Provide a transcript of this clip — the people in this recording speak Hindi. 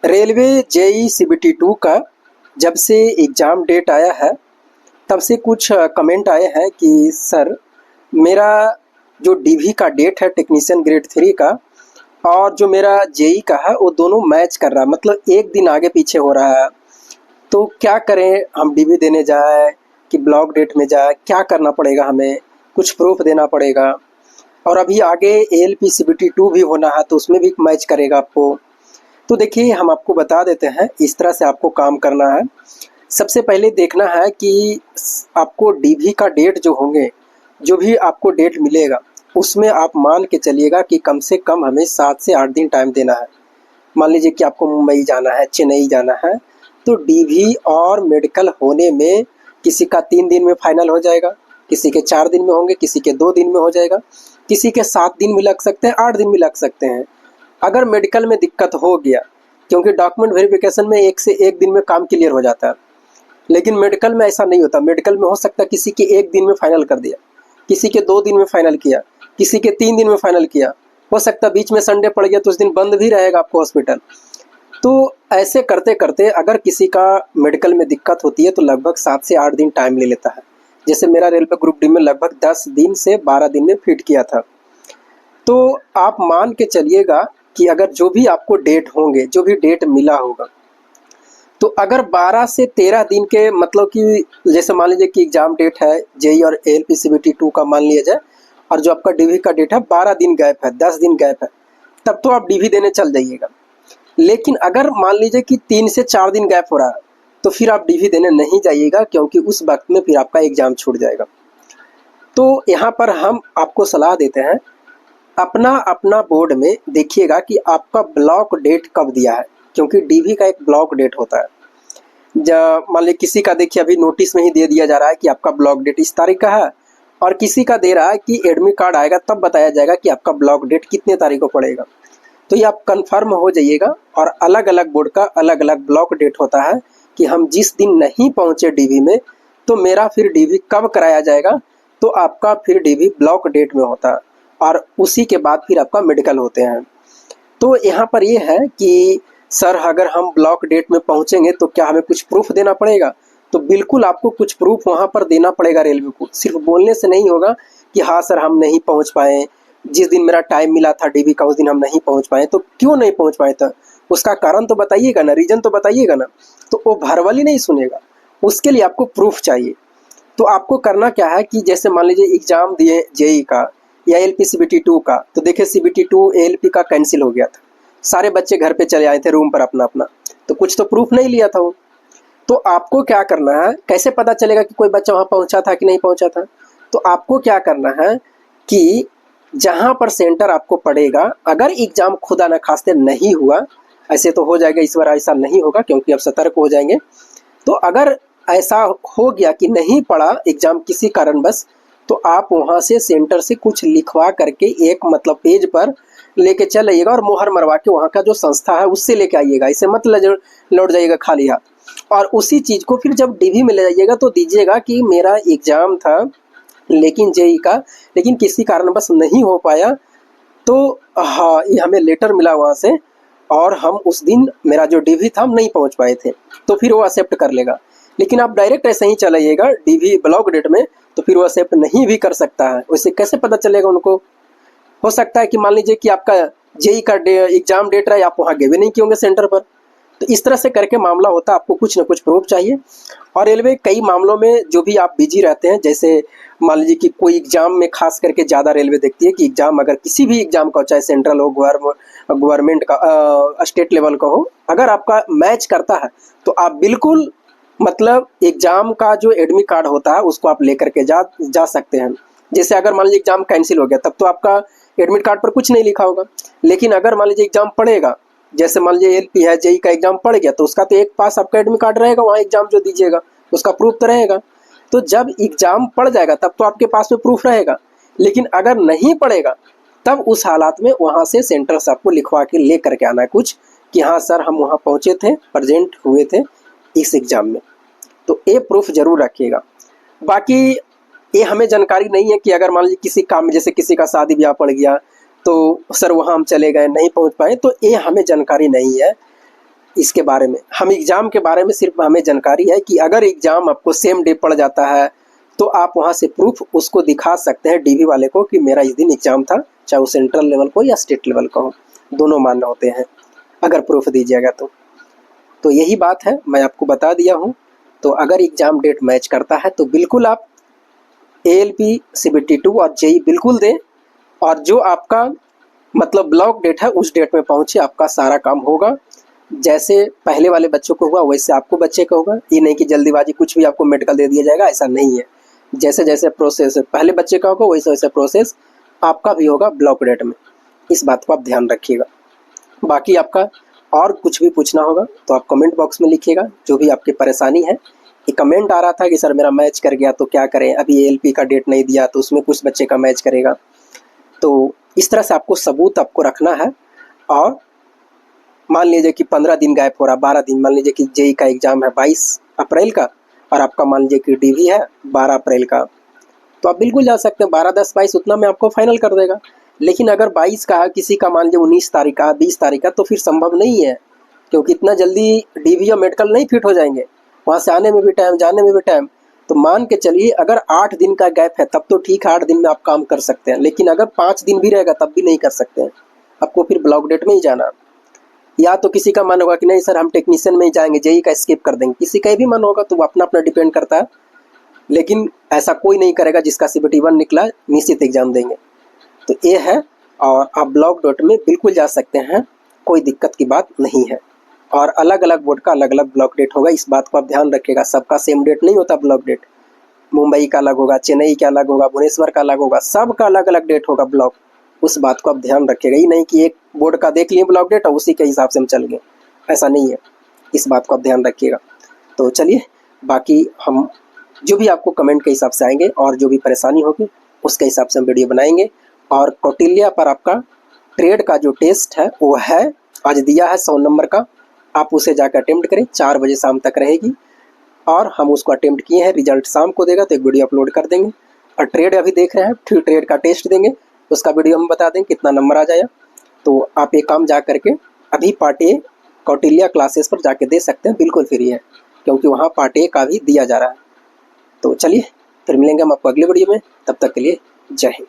रेलवे जेई सीबीटी 2 का जब से एग्ज़ाम डेट आया है तब से कुछ कमेंट आए हैं कि सर मेरा जो डीवी का डेट है टेक्नीशियन ग्रेड 3 का और जो मेरा जेई का है वो दोनों मैच कर रहा है, मतलब एक दिन आगे पीछे हो रहा है। तो क्या करें, हम डीवी देने जाए कि ब्लॉक डेट में जाए, क्या करना पड़ेगा, हमें कुछ प्रूफ देना पड़ेगा। और अभी आगे एएलपी सीबीटी 2 भी होना है तो उसमें भी मैच करेगा आपको। तो देखिए हम आपको बता देते हैं, इस तरह से आपको काम करना है। सबसे पहले देखना है कि आपको डीवी का डेट जो होंगे, जो भी आपको डेट मिलेगा उसमें आप मान के चलिएगा कि कम से कम हमें 7 से 8 दिन टाइम देना है। मान लीजिए कि आपको मुंबई जाना है, चेन्नई जाना है, तो डीवी और मेडिकल होने में किसी का 3 दिन में फाइनल हो जाएगा, किसी के 4 दिन में होंगे, किसी के 2 दिन में हो जाएगा, किसी के 7 दिन में लग सकते हैं, 8 दिन में लग सकते हैं। अगर मेडिकल में दिक्कत हो गया, क्योंकि डॉक्यूमेंट वेरिफिकेशन में 1 से 1 दिन में काम क्लियर हो जाता है, लेकिन मेडिकल में ऐसा नहीं होता। मेडिकल में हो सकता है किसी के 1 दिन में फाइनल कर दिया, किसी के 2 दिन में फाइनल किया, किसी के 3 दिन में फाइनल किया, हो सकता है बीच में संडे पड़ गया तो उस दिन बंद भी रहेगा आपको हॉस्पिटल। तो ऐसे करते करते अगर किसी का मेडिकल में दिक्कत होती है तो लगभग 7 से 8 दिन टाइम ले लेता है। जैसे मेरा रेलवे ग्रुप डी में लगभग 10 दिन से 12 दिन में फिट किया था। तो आप मान के चलिएगा कि अगर जो भी आपको डेट होंगे, जो भी डेट मिला होगा, तो अगर 12 से 13 दिन के, मतलब कि जैसे मान लीजिए कि एग्ज़ाम डेट है जेई और एएलपी सीबीटी 2 का मान लिया जाए, और जो आपका डीवी का डेट है 12 दिन गैप है, 10 दिन गैप है, तब तो आप डीवी देने चल जाइएगा। लेकिन अगर मान लीजिए कि 3 से 4 दिन गैप हो रहा है तो फिर आप डीवी देने नहीं जाइएगा, क्योंकि उस वक्त में फिर आपका एग्ज़ाम छूट जाएगा। तो यहाँ पर हम आपको सलाह देते हैं, अपना अपना बोर्ड में देखिएगा कि आपका ब्लॉक डेट कब दिया है, क्योंकि डीवी का एक ब्लॉक डेट होता है। मान लीजिए किसी का देखिए अभी नोटिस में ही दे दिया जा रहा है कि आपका ब्लॉक डेट इस तारीख का है, और किसी का दे रहा है कि एडमिट कार्ड आएगा तब बताया जाएगा कि आपका ब्लॉक डेट कितने तारीख को पड़ेगा। तो ये आप कंफर्म हो जाइएगा। और अलग अलग बोर्ड का अलग अलग ब्लॉक डेट होता है कि हम जिस दिन नहीं पहुँचे डीवी में तो मेरा फिर डीवी कब कराया जाएगा, तो आपका फिर डीवी ब्लॉक डेट में होता है, और उसी के बाद फिर आपका मेडिकल होते हैं। तो यहाँ पर ये है कि सर अगर हम ब्लॉक डेट में पहुँचेंगे तो क्या हमें कुछ प्रूफ देना पड़ेगा? तो बिल्कुल आपको कुछ प्रूफ वहाँ पर देना पड़ेगा रेलवे को। सिर्फ बोलने से नहीं होगा कि हाँ सर हम नहीं पहुँच पाए, जिस दिन मेरा टाइम मिला था डीवी का उस दिन हम नहीं पहुँच पाए। तो क्यों नहीं पहुँच पाए था, उसका कारण तो बताइएगा ना, रीज़न तो बताइएगा ना। तो वो भरवाली नहीं सुनेगा, उसके लिए आपको प्रूफ चाहिए। तो आपको करना क्या है कि जैसे मान लीजिए एग्ज़ाम दिए जेई का या एएलपी सीबीटी 2 का, तो देखिए सीबीटी 2 एएलपी का कैंसिल हो गया था, सारे बच्चे घर पे चले आए थे रूम पर अपना अपना, तो कुछ तो प्रूफ नहीं लिया था वो। तो आपको क्या करना है, कैसे पता चलेगा कि कोई बच्चा वहाँ पहुँचा था कि नहीं पहुँचा था? तो आपको क्या करना है कि जहाँ पर सेंटर आपको पड़ेगा, अगर एग्ज़ाम खुदा न खास्ते नहीं हुआ, ऐसे तो हो जाएगा, इस बार ऐसा नहीं होगा क्योंकि अब सतर्क हो जाएंगे। तो अगर ऐसा हो गया कि नहीं पड़ा एग्ज़ाम किसी कारणवश, तो आप वहाँ से सेंटर से कुछ लिखवा करके एक मतलब पेज पर लेके चल आइएगा और मोहर मरवा के वहाँ का जो संस्था है उससे लेके आइएगा। इसे मत लौट जाइएगा खाली हाथ। और उसी चीज़ को फिर जब डीवी में ले जाइएगा तो दीजिएगा कि मेरा एग्ज़ाम था लेकिन जेई का, लेकिन किसी कारणवश नहीं हो पाया, तो हाँ ये हमें लेटर मिला वहाँ से, और हम उस दिन मेरा जो डीवी था हम नहीं पहुँच पाए थे, तो फिर वो एक्सेप्ट कर लेगा। लेकिन आप डायरेक्ट ऐसे ही चलाइएगा डीवी ब्लॉक डेट में, तो फिर वो एक्सेप्ट नहीं भी कर सकता है। उससे कैसे पता चलेगा उनको? हो सकता है कि मान लीजिए कि आपका जेई का एग्ज़ाम डेट रहा है, आप वहाँ गए भी नहीं किए होंगे सेंटर पर। तो इस तरह से करके मामला होता है, आपको कुछ ना कुछ प्रूफ चाहिए। और रेलवे कई मामलों में जो भी आप बिजी रहते हैं, जैसे मान लीजिए कि कोई एग्ज़ाम में खास करके ज़्यादा रेलवे देखती है कि एग्ज़ाम अगर किसी भी एग्ज़ाम का हो, चाहे सेंट्रल हो, गवर्नमेंट का, स्टेट लेवल का हो, अगर आपका मैच करता है तो आप बिल्कुल मतलब एग्ज़ाम का जो एडमिट कार्ड होता है उसको आप लेकर के जा सकते हैं। जैसे अगर मान लीजिए एग्ज़ाम कैंसिल हो गया तब तो आपका एडमिट कार्ड पर कुछ नहीं लिखा होगा, लेकिन अगर मान लीजिए एग्ज़ाम पड़ेगा, जैसे मान लीजिए एलपी है, जेई का एग्ज़ाम पड़ गया, तो उसका तो एक पास आपका एडमिट कार्ड रहेगा, वहाँ एग्ज़ाम जो दीजिएगा उसका प्रूफ तो रहेगा। तो जब एग्ज़ाम पड़ जाएगा तब तो आपके पास में प्रूफ रहेगा, लेकिन अगर नहीं पड़ेगा तब उस हालात में वहाँ से सेंटर से आपको लिखवा के ले करके आना है कुछ, कि हाँ सर हम वहाँ पहुँचे थे, प्रेजेंट हुए थे इस एग्ज़ाम में। तो ये प्रूफ ज़रूर रखिएगा। बाकी ये हमें जानकारी नहीं है कि अगर मान लीजिए किसी काम में, जैसे किसी का शादी ब्याह पड़ गया तो सर वहाँ हम चले गए नहीं पहुँच पाए, तो ये हमें जानकारी नहीं है। इसके बारे में, हम एग्ज़ाम के बारे में सिर्फ हमें जानकारी है कि अगर एग्ज़ाम आपको सेम डे पड़ जाता है तो आप वहाँ से प्रूफ उसको दिखा सकते हैं डीवी वाले को कि मेरा इस दिन एग्ज़ाम था, चाहे वो सेंट्रल लेवल को या स्टेट लेवल का हो, दोनों मान्य होते हैं अगर प्रूफ दीजिएगा तो यही बात है, मैं आपको बता दिया हूँ। तो अगर एग्ज़ाम डेट मैच करता है तो बिल्कुल आप ALP CBT 2 और JEE बिल्कुल दें, और जो आपका मतलब ब्लॉक डेट है उस डेट में पहुँचे, आपका सारा काम होगा। जैसे पहले वाले बच्चों को हुआ वैसे आपको बच्चे का होगा। ये नहीं कि जल्दीबाजी कुछ भी आपको मेडिकल दे दिया जाएगा, ऐसा नहीं है। जैसे जैसे प्रोसेस पहले बच्चे का होगा वैसे वैसे प्रोसेस आपका भी होगा ब्लॉक डेट में, इस बात को आप ध्यान रखिएगा। बाकी आपका और कुछ भी पूछना होगा तो आप कमेंट बॉक्स में लिखिएगा, जो भी आपकी परेशानी है। ये कमेंट आ रहा था कि सर मेरा मैच कर गया तो क्या करें, अभी ALP का डेट नहीं दिया तो उसमें कुछ बच्चे का मैच करेगा। तो इस तरह से आपको सबूत आपको रखना है। और मान लीजिए कि 15 दिन गैप हो रहा, 12 दिन, मान लीजिए कि JEE का एग्ज़ाम है 22 अप्रैल का और आपका मान लीजिए कि DV है 12 अप्रैल का, तो आप बिल्कुल जा सकते हैं। 12, 10, 22 उतना में आपको फाइनल कर देगा। लेकिन अगर 22 का है, किसी का मान लीजिए 19 तारीख का, 20 तारीख का, तो फिर संभव नहीं है, क्योंकि इतना जल्दी DV या मेडिकल नहीं फिट हो जाएंगे, वहाँ से आने में भी टाइम, जाने में भी टाइम। तो मान के चलिए अगर 8 दिन का गैप है तब तो ठीक है, 8 दिन में आप काम कर सकते हैं। लेकिन अगर 5 दिन भी रहेगा तब भी नहीं कर सकते हैं, आपको फिर ब्लॉक डेट में ही जाना। या तो किसी का मन होगा कि नहीं सर हम टेक्नीशियन में ही जाएंगे, JEE का स्किप कर देंगे, किसी का भी मन होगा, तो वो अपना अपना डिपेंड करता है। लेकिन ऐसा कोई नहीं करेगा जिसका CBT 1 निकला निश्चित एग्ज़ाम देंगे। तो ये है, और आप ब्लॉक डेट में बिल्कुल जा सकते हैं, कोई दिक्कत की बात नहीं है। और अलग अलग बोर्ड का अलग अलग ब्लॉक डेट होगा, इस बात को आप ध्यान रखिएगा। सबका सेम डेट नहीं होता ब्लॉक डेट, मुंबई का अलग होगा, चेन्नई का अलग होगा, भुवनेश्वर का अलग होगा, सबका अलग अलग डेट होगा ब्लॉक। उस बात को आप ध्यान रखिएगा। ये नहीं कि एक बोर्ड का देख लिए ब्लॉक डेट और उसी के हिसाब से हम चल गए, ऐसा नहीं है, इस बात को आप ध्यान रखिएगा। तो चलिए, बाकी हम जो भी आपको कमेंट के हिसाब से आएंगे और जो भी परेशानी होगी उसके हिसाब से हम वीडियो बनाएंगे। और कौटिल्य पर आपका ट्रेड का जो टेस्ट है वो है, आज दिया है 100 नंबर का, आप उसे जाकर अटेम्प्ट करें, 4 बजे शाम तक रहेगी। और हम उसको अटेम्प्ट किए हैं, रिजल्ट शाम को देगा तो एक वीडियो अपलोड कर देंगे। और ट्रेड अभी देख रहे हैं, फिर ट्रेड का टेस्ट देंगे, उसका वीडियो हम बता देंगे कितना नंबर आ जाएगा। तो आप एक काम जा करके अभी पार्ट ए कौटिल्य क्लासेस पर जाके दे सकते हैं, बिल्कुल फ्री है, क्योंकि वहाँ पार्ट ए का भी दिया जा रहा है। तो चलिए फिर मिलेंगे हम आपको अगले वीडियो में, तब तक के लिए जय हिंद।